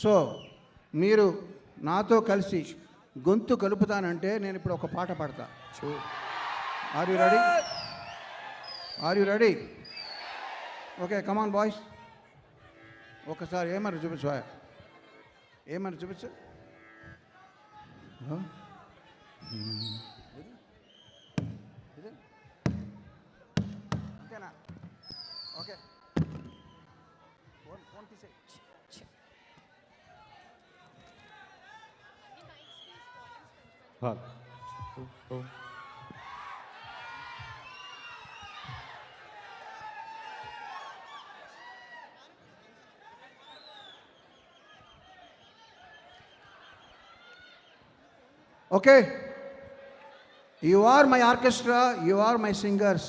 So మీరు నాతో కలిసి గొంతు కలుపుతానంటే నేను ఇప్పుడు ఒక పాట పాడతా. Are you ready? Are you ready? Okay, come on boys. ఒకసారి ఏమన్నా చూపించు, ఏమన్నా చూపించు. అంతేనా? ఓకే, ఫోన్ తీసే. Okay, you are my orchestra, you are my singers,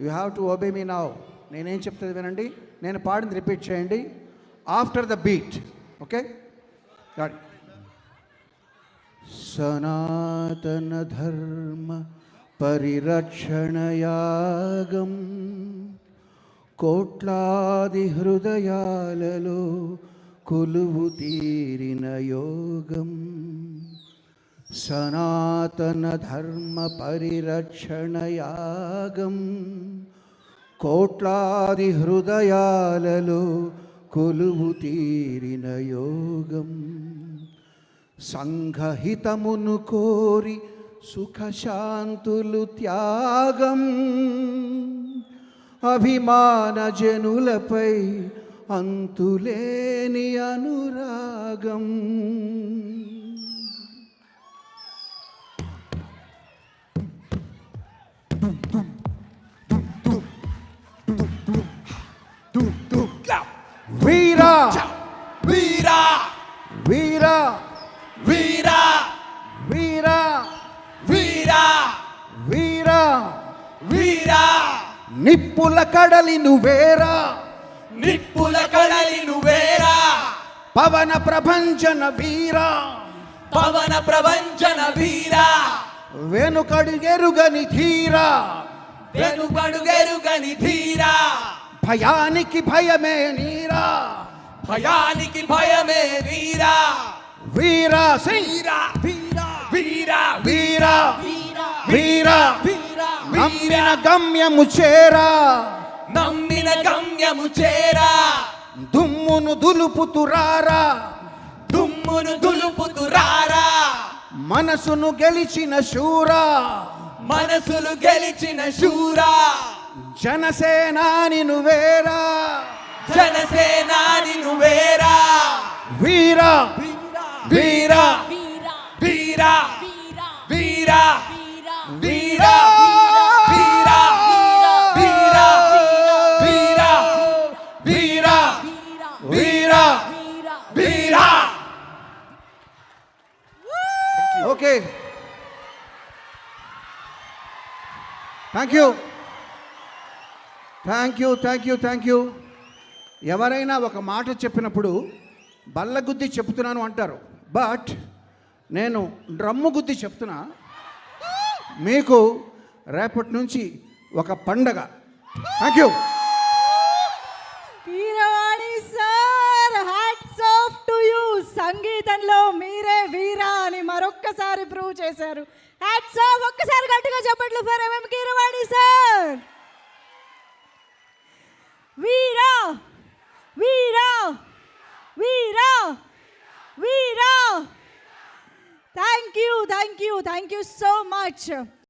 you have to obey me now. నేనేం చెప్తుంది వినండి, నేను పాడింది రిపీట్ చేయండి ఆఫ్టర్ ద బీట్. ఓకే, సనాతన ధర్మ పరిరక్షణయాగం కోట్లాది హృదయాలలో కొలువు తీరిన యోగం. సనాతన ధర్మ పరిరక్షణయాగం కోట్లాది హృదయాలలో కొలువు తీరిన యోగం. సంఘహితమును కోరి సుఖశాంతులు త్యాగం అభిమాన జనులపై అంతులేని అనురాగం. వీరా వీరా వీరా వీరా వీరా వీరా వీరా వీరా నిప్పుల కడలి నువ్వేరా, నిప్పుల కడలి నువ్వేరా, పవన ప్రభంజన వీరా, పవన ప్రభంజన వీరా, వెనుకడుగెరుగని ధీరా, వెనుకడుగెరుగని ధీరా, భయానికి భయమే నీరా, భయానికి భయమే వీరా, వీరా సింగ్ వీరా వీరా వీరా వీరా వీరా వీరా నమ్మిన గమ్యము చేరా, నమ్మిన గమ్యము చేరా, దుమ్మును దులుపుతురారా, దుమ్మును దులుపుతురారా, మనసును గెలిచిన శూరా, మనసులు గెలిచిన శూరా, జనసేనాని నువ్వేరా, జనసేనాని నువ్వేరా, వీరా వీరా వీరా వీరా వీరా వీరా వీరా వీరా వీరా వీరా వీరా. Okay, thank you thank you thank you thank you. ఎవరైనా ఒక మాట చెప్పినప్పుడు బల్లగుద్ది చెప్తున్నాను అంటారు, బట్ నేను డ్రమ్ము గుద్ది చెప్తున్నా. మీకు రేపటి నుంచి ఒక పండగ. Thank you. Keeravani sir, hats off to you. సంగీతంలో మీరే వీరా అని మరొక్కసారి ప్రూవ్ చేశారు. Hats off. ఒక్కసారి గట్టిగా చెప్పట్లు ఫర్ ఎంఎం కీరవాణి సార్. వీరా వీరా వీరా వీరా. Thank you so much.